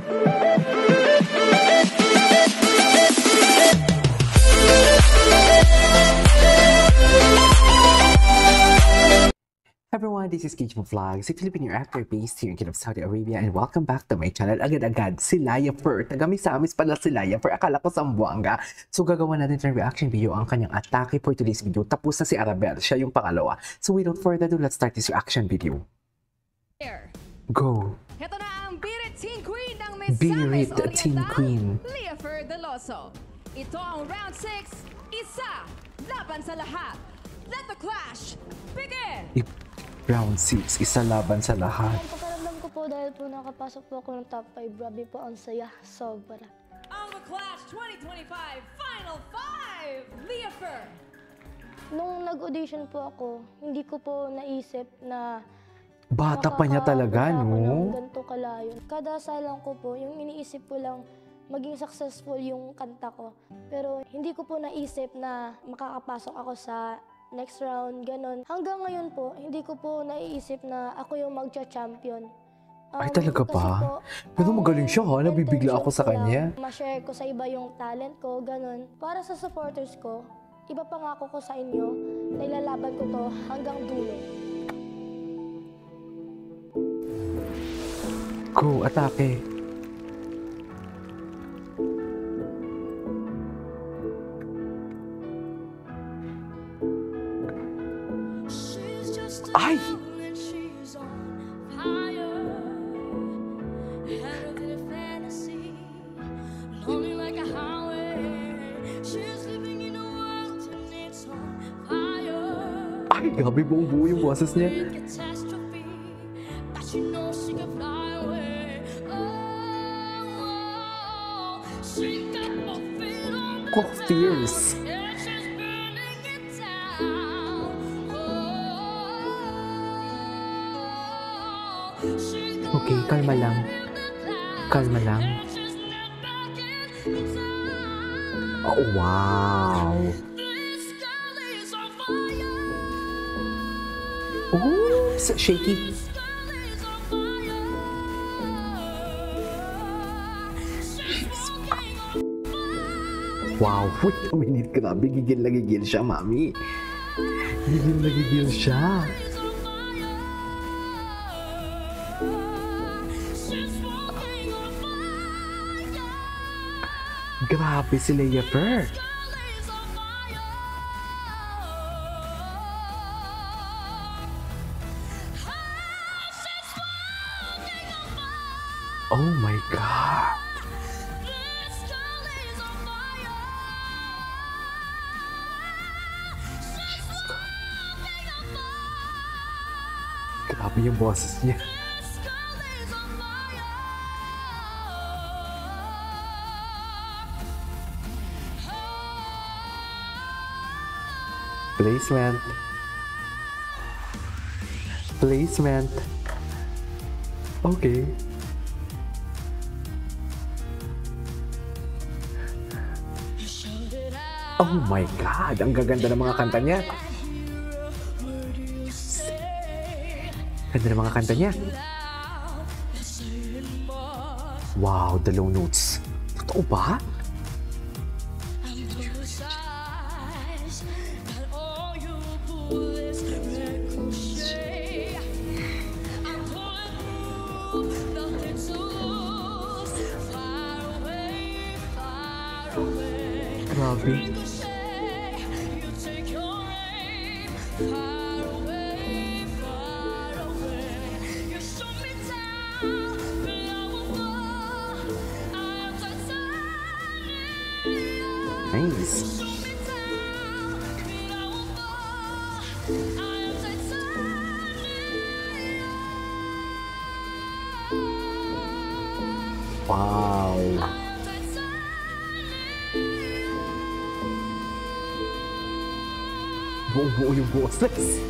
Everyone, this is Kijmo Vlogs, a Filipino actor based here in Kingdom of Saudi Arabia, and welcome back to my channel. Agad-agad, si Laya Fur. Taga-Misamis pala si Laya Fur. Akala ko Zamboanga. So gagawa natin ng reaction video ang kanyang atake for today's video. Tapos na si Arabel. Siya yung pangalawa. So without further ado, let's start this reaction video. Go! Ito na ang Birit Teen Queen ng Misamis Birit Oriental, Teen Queen. Lea Fur Deloso. Ito ang round 6, isa, laban sa lahat. Let the clash begin! Round 6, isa laban sa lahat. Ang pakiramdam ko po dahil po nakapasok po ako ng top 5. Grabe po, ang saya. Sobra. Ang The Clash 2025 Final 5, Lea Fur. Nung nag-audition po ako, hindi ko po naisip na Bata pa niya talaga, no? Ganito kalayo. Kada salang ko po, yung iniisip ko lang maging successful yung kanta ko. Pero hindi ko po naisip na makakapasok ako sa next round, ganon. Hanggang ngayon po, hindi ko po naiisip na ako yung magcha-champion. Ay, talaga ba? Pero magaling siya ha, nabibigla ako sa kanya. Ma-share ko sa iba yung talent ko, ganon. Para sa supporters ko, iba pangako ko sa inyo na ilalaban ko to hanggang dulo. Go, atake. Ay! Ay, grabe buong buo yung boses niya. Oh, fierce. Okay, kalma lang. Kalma lang. Oh, wow. Oh, shaky. Wow, wait a minute. Grabe, gigil na gigil siya, mami. Gigil na gigil siya. Grabe si Lea Fur. Oh my God. Grabe yung boses niya. Placement. Placement. Okay. Oh my God! Ang gaganda ng mga kanta niya. Ganda ng mga kanta niya. Wow, the low notes. Totoo ba? Grabe. Nice. Wow. Buong-buo yung boses.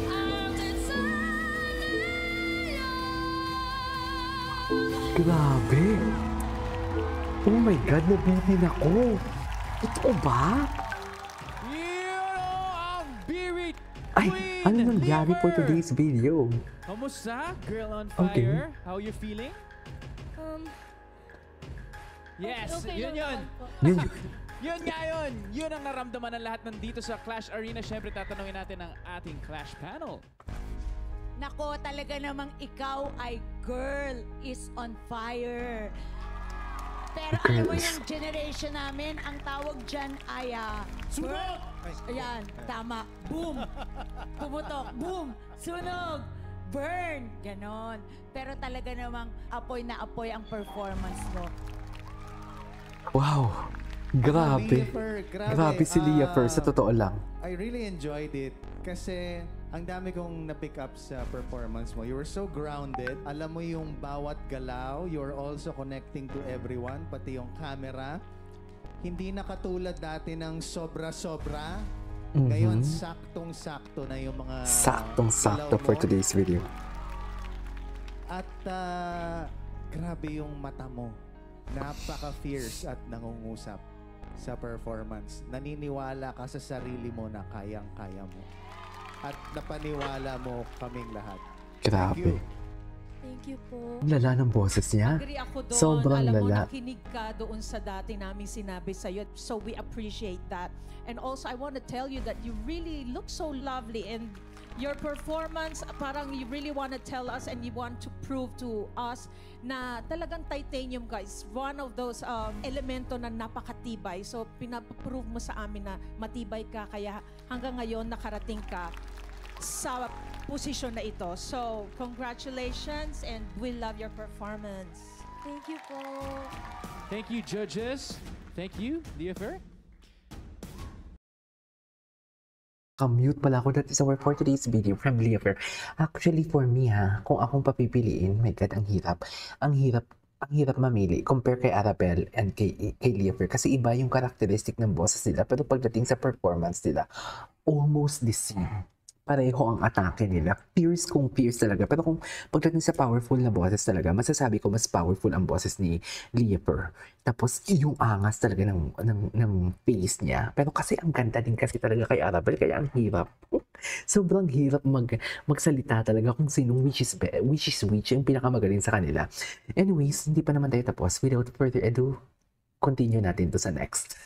Grabe. Oh my God, nabitin ako. Totoo ba? Ay, ano nangyari for today's video? Kamusta? Girl on fire? Okay. How you feeling? Yes, Okay yun lang yun. naman po. Yun yun. Yun nga yun. Yun ang naramdaman ng lahat nandito sa Clash Arena. Siyempre, tatanungin natin ang ating Clash panel. Nako, talaga namang ikaw ay girl is on fire. Pero alam mo Girls. yung generation namin, ang tawag dyan ay Sunog! Ayan, tama. Boom! Pumutok. Boom! Sunog! Burn! Ganon. Pero talaga namang apoy na apoy ang performance mo. Wow. Grabe. Leah Fer, Grabe si Leah Fer, sa totoo lang. I really enjoyed it kasi ang dami kong na-pick up sa performance mo. You were so grounded. Alam mo yung bawat galaw. You're also connecting to everyone, pati yung camera. Hindi na katulad dati ng sobra-sobra. Ngayon, saktong-sakto na yung mga Saktong-sakto galaw for mo. today's video. At grabe yung mata mo. Napaka-fierce at nangungusap sa performance. Naniniwala ka sa sarili mo na kayang-kaya mo. At napaniwala mo kaming lahat. Grabe. Thank you po. Ang lala ng boses niya. Agree ako doon. Sobrang Alam mo, lala. nakinig ka doon sa dati naming sinabi sa'yo. So we appreciate that. And also, I want to tell you that you really look so lovely and your performance, parang you really want to tell us and you want to prove to us na talagang titanium, guys. One of those elemento na napakatibay. So pinaprove mo sa amin na matibay ka. Kaya hanggang ngayon nakarating ka sa posisyon na ito. So, congratulations and we love your performance. Thank you po. Thank you, judges. Thank you, Leah Fer. Mute pala ako. That is our for today's video from Leah Fer. Actually, for me kung akong papipiliin, my God, ang hirap. Ang hirap mamili compare kay Arabelle and kay Leah Fer. Kasi iba yung characteristic ng boses nila. Pero pagdating sa performance nila, almost the same. Pareho ang atake nila. Fierce kung fierce talaga. Pero kung pagdating sa powerful na boses talaga, masasabi ko mas powerful ang boses ni Leah Fer. Tapos yung angas talaga ng face niya. Pero kasi ang ganda din kasi talaga kay Arabelle, kaya ang hirap. Sobrang hirap magsalita talaga kung sinong which is which yung pinakamagaling sa kanila. Anyways, hindi pa naman tayo tapos. Without further ado, continue natin to sa next.